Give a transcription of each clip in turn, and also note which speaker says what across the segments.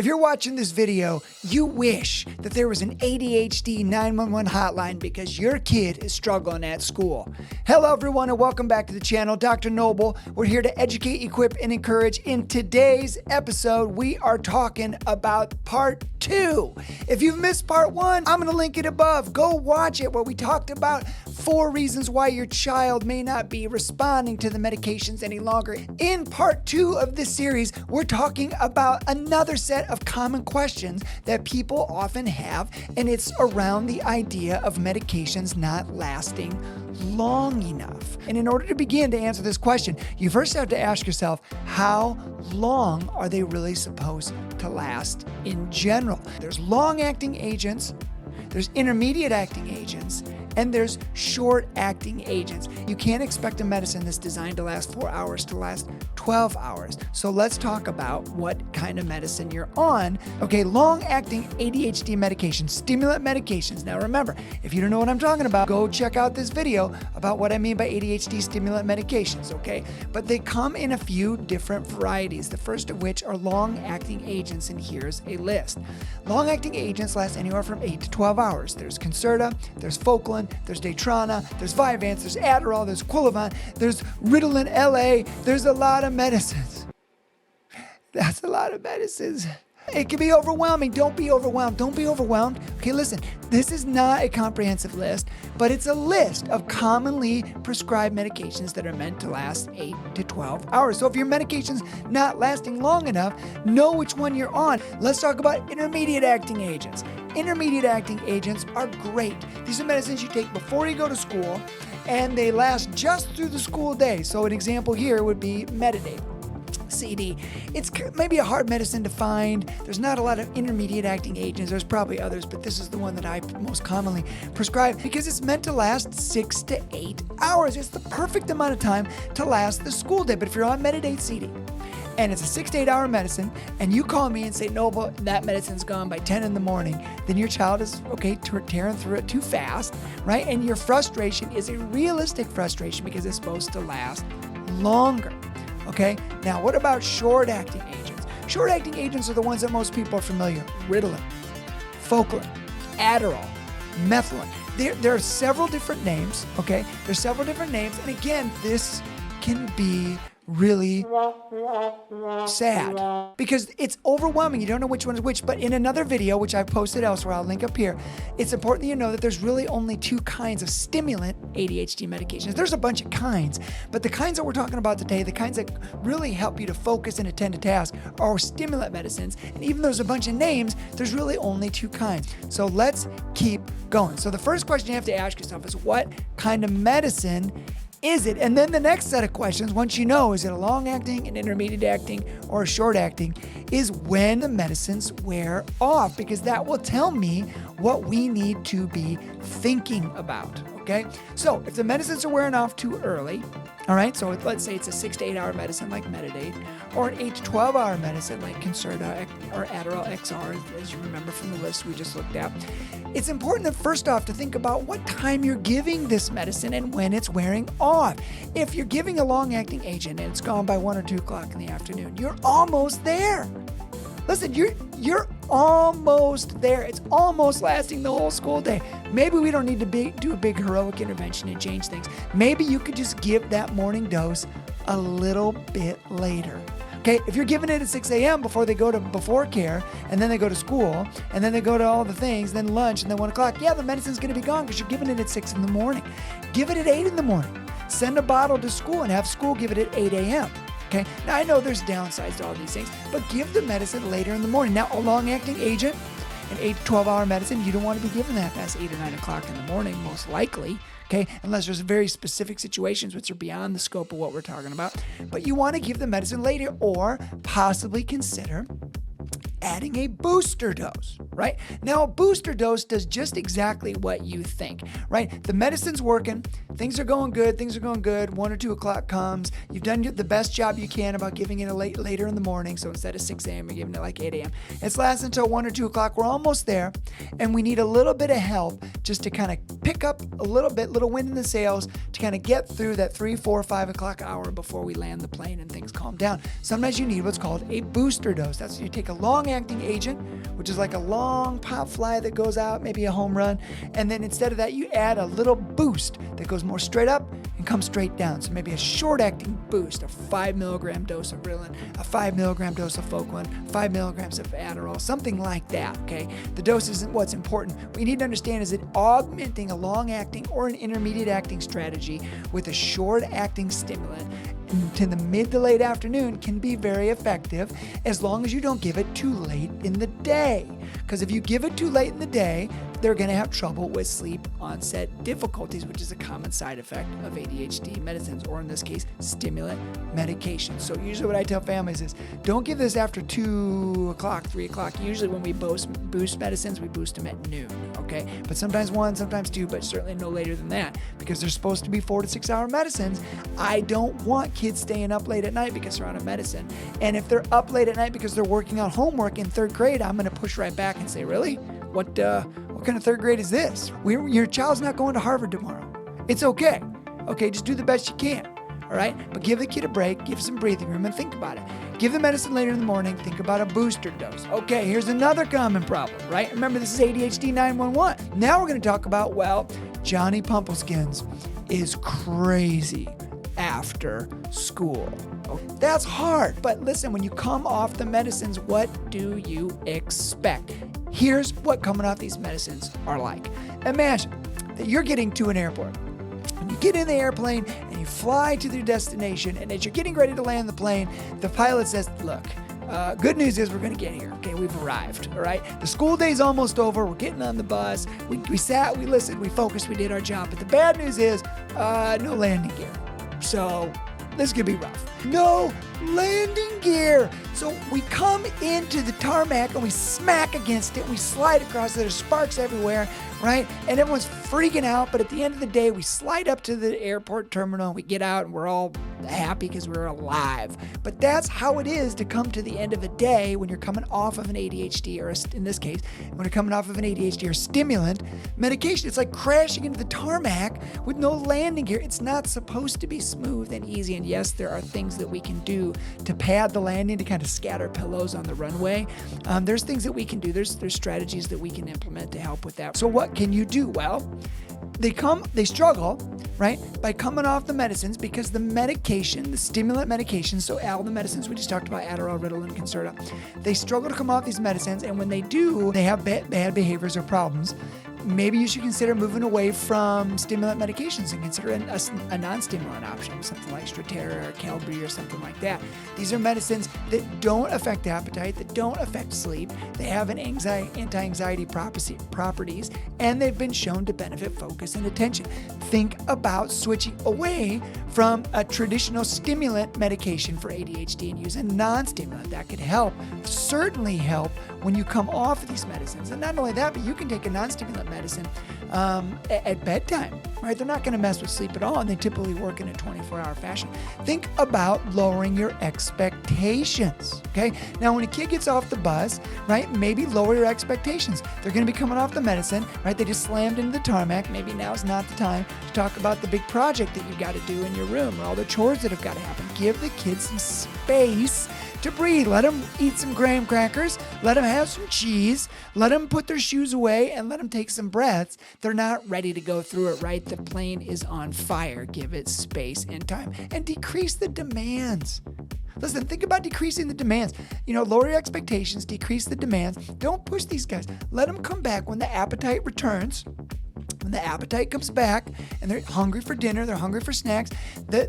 Speaker 1: If you're watching this video, you wish that there was an ADHD 911 hotline because your kid is struggling at school. Hello everyone and welcome back to the channel. Dr. Noble. We're here to educate, equip, and encourage. In today's episode, we are talking about part 2. If you've missed part 1, I'm going to link it above. Go watch it where we talked about 4 reasons why your child may not be responding to the medications any longer. In part 2 of this series, we're talking about another set of common questions that people often have, and it's around the idea of medications not lasting long enough. And in order to begin to answer this question, you first have to ask yourself, how long are they really supposed to last in general? There's long-acting agents, there's intermediate-acting agents, and there's short-acting agents. You can't expect a medicine that's designed to last 4 hours to last 12 hours. So let's talk about what kind of medicine you're on. Okay, long-acting ADHD medications, stimulant medications. Now remember, if you don't know what I'm talking about, go check out this video about what I mean by ADHD stimulant medications, okay? But they come in a few different varieties, the first of which are long-acting agents, and here's a list. Long-acting agents last anywhere from 8 to 12 hours. There's Concerta, there's Focalin, there's Daytrana, there's Vyvanse, there's Adderall, there's Quilivant, there's Ritalin LA, there's a lot of medicines. That's a lot of medicines. It can be overwhelming. Don't be overwhelmed. Don't be overwhelmed. Okay, listen, this is not a comprehensive list, but it's a list of commonly prescribed medications that are meant to last 8 to 12 hours. So if your medication's not lasting long enough, know which one you're on. Let's talk about intermediate acting agents. Intermediate acting agents are great. These are medicines you take before you go to school, and they last just through the school day. So an example here would be Metadate. CD. It's maybe a hard medicine to find. There's not a lot of intermediate acting agents. There's probably others, but this is the one that I most commonly prescribe because it's meant to last 6 to 8 hours. It's the perfect amount of time to last the school day. But if you're on Metadate CD and it's a 6 to 8 hour medicine and you call me and say, Noble, that medicine's gone by 10 in the morning, then your child is, tearing through it too fast, right? And your frustration is a realistic frustration because it's supposed to last longer. Okay, now what about short-acting agents? Short-acting agents are the ones that most people are familiar. Ritalin, Focalin, Adderall, Methylene. There are several different names, okay? There's several different names, and again, this can be really sad because it's overwhelming. You don't know which one is which, but in another video, which I've posted elsewhere, I'll link up here, it's important that you know that there's really only 2 kinds of stimulant ADHD medications. There's a bunch of kinds, but the kinds that we're talking about today, the kinds that really help you to focus and attend to tasks are stimulant medicines. And even though there's a bunch of names, there's really only 2 kinds. So let's keep going. So the first question you have to ask yourself is, what kind of medicine is it? And then the next set of questions, once you know, is it a long-acting, an intermediate-acting, or a short-acting, is when the medicines wear off, because that will tell me what we need to be thinking about, okay? So if the medicines are wearing off too early, all right, so let's say it's a 6 to 8 hour medicine like Metadate, or an 8 to 12 hour medicine like Concerta or Adderall XR, as you remember from the list we just looked at, it's important that first off to think about what time you're giving this medicine and when it's wearing off. If you're giving a long-acting agent and it's gone by 1 or 2 o'clock in the afternoon, you're almost there. Listen, you're almost there. It's almost lasting the whole school day. Maybe we don't need to do a big heroic intervention and change things. Maybe you could just give that morning dose a little bit later. Okay, if you're giving it at 6 a.m. before they go to before care, and then they go to school, and then they go to all the things, then lunch, and then 1 o'clock, yeah, the medicine's going to be gone because you're giving it at 6 in the morning. Give it at 8 in the morning. Send a bottle to school and have school give it at 8 a.m. Okay, now I know there's downsides to all these things, but give the medicine later in the morning. Now, a long-acting agent, an 8 to 12 hour medicine, you don't want to be giving that past 8 or 9 o'clock in the morning, most likely. Okay, unless there's very specific situations which are beyond the scope of what we're talking about. But you want to give the medicine later or possibly consider adding a booster dose. right? Now, a booster dose does just exactly what you think, right? The medicine's working. Things are going good. 1 or 2 o'clock comes. You've done the best job you can about giving it later in the morning. So instead of 6 a.m., you're giving it like 8 a.m. It's lasting until 1 or 2 o'clock. We're almost there. And we need a little bit of help just to kind of pick up a little wind in the sails to kind of get through that 3, 4, 5 o'clock hour before we land the plane and things calm down. Sometimes you need what's called a booster dose. That's when you take a long-acting agent, which is like a long pop fly that goes out, maybe a home run, and then instead of that, you add a little boost that goes more straight up and comes straight down. So maybe a short-acting boost, a 5 milligram dose of Ritalin, a 5 milligram dose of Focalin, 5 milligrams of Adderall, something like that, okay? The dose isn't what's important. What you need to understand is that augmenting a long-acting or an intermediate-acting strategy with a short-acting stimulant to the mid to late afternoon can be very effective as long as you don't give it too late in the day. Because if you give it too late in the day, they're going to have trouble with sleep onset difficulties, which is a common side effect of ADHD medicines, or in this case, stimulant medication. So usually what I tell families is don't give this after 2 o'clock, 3 o'clock. Usually when we boost medicines, we boost them at noon, okay? But sometimes 1, sometimes 2, but certainly no later than that because they're supposed to be 4 to 6 hour medicines. I don't want kids staying up late at night because they're on a medicine. And if they're up late at night because they're working on homework in 3rd grade, I'm going to push right back and say, really? What kind of 3rd grade is this? Your child's not going to Harvard tomorrow. It's okay. Okay, just do the best you can. All right? But give the kid a break, give some breathing room, and think about it. Give the medicine later in the morning. Think about a booster dose. Okay, here's another common problem, right? Remember, this is ADHD 911. Now we're going to talk about, Johnny Pumpleskins is crazy after school. Oh, that's hard. But listen, when you come off the medicines, what do you expect? Here's what coming off these medicines are like. Imagine that you're getting to an airport. And you get in the airplane and you fly to your destination. And as you're getting ready to land the plane, the pilot says, look, good news is we're going to get here. Okay, we've arrived. All right. The school day's almost over. We're getting on the bus. We sat, we listened, we focused, we did our job. But the bad news is no landing gear. So this could be rough. No landing gear. So we come into the tarmac and we smack against it. We slide across it. There's sparks everywhere, right? And everyone's freaking out. But at the end of the day, we slide up to the airport terminal. We get out and we're all happy because we're alive. But that's how it is to come to the end of a day when you're coming off of an ADHD, or in this case, when you're coming off of an ADHD or stimulant medication. It's like crashing into the tarmac with no landing gear. It's not supposed to be smooth and easy. And yes, there are things that we can do to pad the landing, to kind of scatter pillows on the runway. There's things that we can do. There's strategies that we can implement to help with that. So what can you do? Well, they struggle, right, by coming off the medicines because the medication, the stimulant medication, so all the medicines we just talked about, Adderall, Ritalin, Concerta, they struggle to come off these medicines, and when they do, they have bad behaviors or problems. Maybe you should consider moving away from stimulant medications and consider a non-stimulant option, something like Strattera or Qelbree or something like that. These are medicines that don't affect appetite, that don't affect sleep. They have an anti-anxiety properties, and they've been shown to benefit focus and attention. Think about switching away from a traditional stimulant medication for ADHD and use a non-stimulant. That could help, certainly help when you come off of these medicines. And not only that, but you can take a non-stimulant medicine at bedtime, right? They're not going to mess with sleep at all, and they typically work in a 24-hour fashion. Think about lowering your expectations, okay? Now, when a kid gets off the bus, right, maybe lower your expectations. They're going to be coming off the medicine, right? They just slammed into the tarmac. Maybe now's not the time to talk about the big project that you've got to do in your room or all the chores that have got to happen. Give the kids some space to breathe. Let them eat some graham crackers. Let them have some cheese. Let them put their shoes away and let them take some breaths. They're not ready to go through it, right? The plane is on fire. Give it space and time and decrease the demands. Listen, think about decreasing the demands. Lower your expectations, decrease the demands. Don't push these guys. Let them come back when the appetite returns. When the appetite comes back and they're hungry for dinner, they're hungry for snacks, the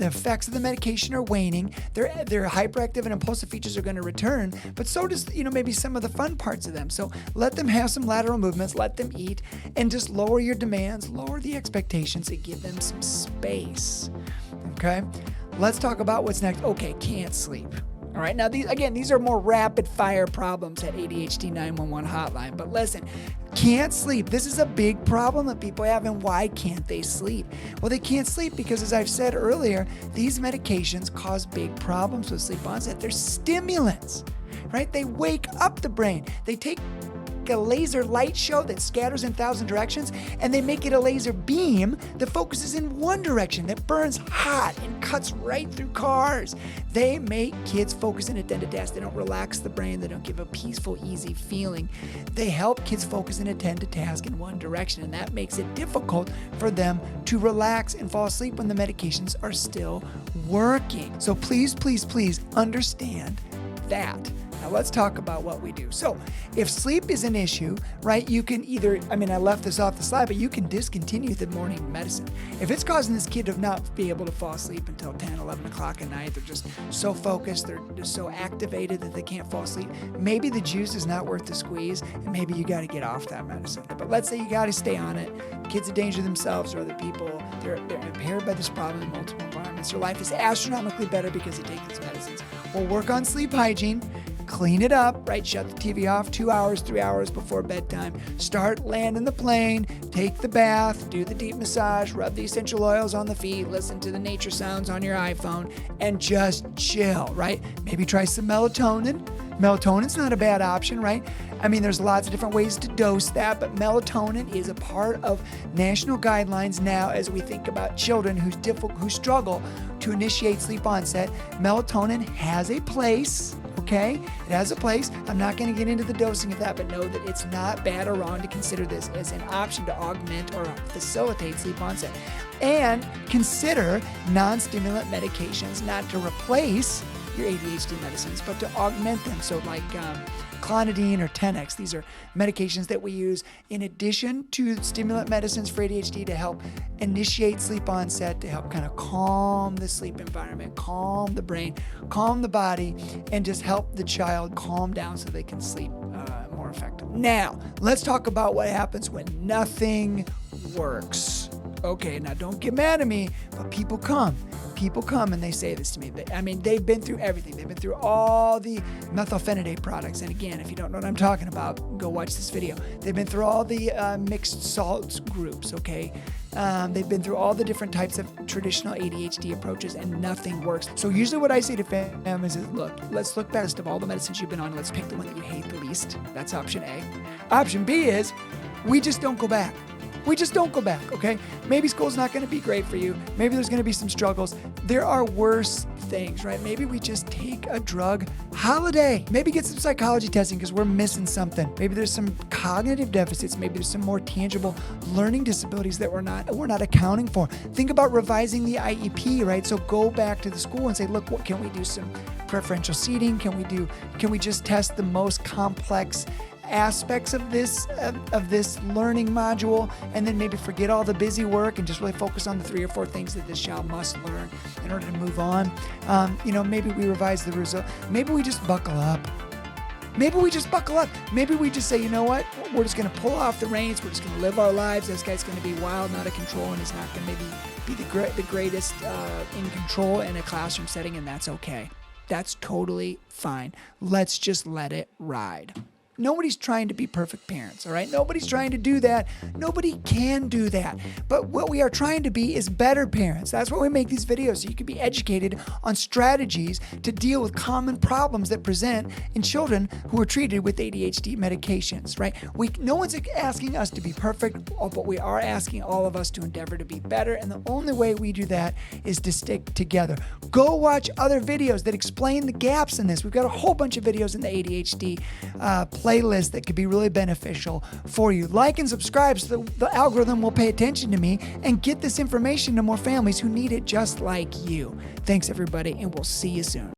Speaker 1: effects of the medication are waning, their hyperactive and impulsive features are going to return, but so does maybe some of the fun parts of them. So let them have some lateral movements, let them eat, and just lower your demands, lower the expectations, and give them some space. Okay? Let's talk about what's next. Okay, can't sleep. All right, now these are more rapid fire problems at ADHD 911 hotline. But listen, can't sleep. This is a big problem that people have. And why can't they sleep? Well, they can't sleep because, as I've said earlier, these medications cause big problems with sleep onset. They're stimulants, right? They wake up the brain. They take a laser light show that scatters in 1,000 directions, and they make it a laser beam that focuses in one direction, that burns hot and cuts right through cars. They make kids focus and attend to tasks. They don't relax the brain. They don't give a peaceful, easy feeling. They help kids focus and attend to tasks in one direction, and that makes it difficult for them to relax and fall asleep when the medications are still working. So please, please, please understand that. Now let's talk about what we do. So if sleep is an issue, right, you can either, I left this off the slide, but you can discontinue the morning medicine. If it's causing this kid to not be able to fall asleep until 10, 11 o'clock at night, they're just so focused, they're just so activated that they can't fall asleep, maybe the juice is not worth the squeeze, and maybe you got to get off that medicine. But let's say you got to stay on it. Kids endanger themselves or other people. They're impaired by this problem in multiple environments. Their life is astronomically better because they take these medicines. We'll work on sleep hygiene. Clean it up, right? Shut the TV off 2 hours, 3 hours before bedtime. Start landing the plane, take the bath, do the deep massage, rub the essential oils on the feet, listen to the nature sounds on your iPhone, and just chill, right? Maybe try some melatonin. Melatonin's not a bad option, right? There's lots of different ways to dose that, but melatonin is a part of national guidelines now as we think about children who struggle to initiate sleep onset. Melatonin has a place. Okay, it has a place. I'm not going to get into the dosing of that, but know that it's not bad or wrong to consider this as an option to augment or facilitate sleep onset. And consider non-stimulant medications, not to replace your ADHD medicines, but to augment them. So like clonidine or Tenex, these are medications that we use in addition to stimulant medicines for ADHD to help initiate sleep onset, to help kind of calm the sleep environment, calm the brain, calm the body, and just help the child calm down so they can sleep more effectively. Now, let's talk about what happens when nothing works. Okay, now don't get mad at me, but people come and they say this to me. They've been through everything. They've been through all the methylphenidate products. And again, if you don't know what I'm talking about, go watch this video. They've been through all the mixed salts groups, okay? They've been through all the different types of traditional ADHD approaches, and nothing works. So usually what I say to families is, look, let's look best of all the medicines you've been on. Let's pick the one that you hate the least. That's option A. Option B is we just don't go back. We just don't go back, okay? Maybe school's not going to be great for you. Maybe there's going to be some struggles. There are worse things, right? Maybe we just take a drug holiday. Maybe get some psychology testing because we're missing something. Maybe there's some cognitive deficits. Maybe there's some more tangible learning disabilities that we're not accounting for. Think about revising the IEP, right? So go back to the school and say, look, what can we do? Some preferential seating? Can we just test the most complex aspects of this learning module, and then maybe forget all the busy work and just really focus on the 3 or 4 things that this child must learn in order to move on. Maybe we revise the result. Maybe we just buckle up. Maybe we just say, you know what? We're just going to pull off the reins. We're just going to live our lives. This guy's going to be wild, not out of control, and he's not going to maybe be the greatest in control in a classroom setting, and that's okay. That's totally fine. Let's just let it ride. Nobody's trying to be perfect parents, all right? Nobody's trying to do that. Nobody can do that. But what we are trying to be is better parents. That's why we make these videos, so you can be educated on strategies to deal with common problems that present in children who are treated with ADHD medications, right? No one's asking us to be perfect, but we are asking all of us to endeavor to be better, and the only way we do that is to stick together. Go watch other videos that explain the gaps in this. We've got a whole bunch of videos in the ADHD playlist that could be really beneficial for you. Like and subscribe so the algorithm will pay attention to me and get this information to more families who need it just like you. Thanks, everybody, and we'll see you soon.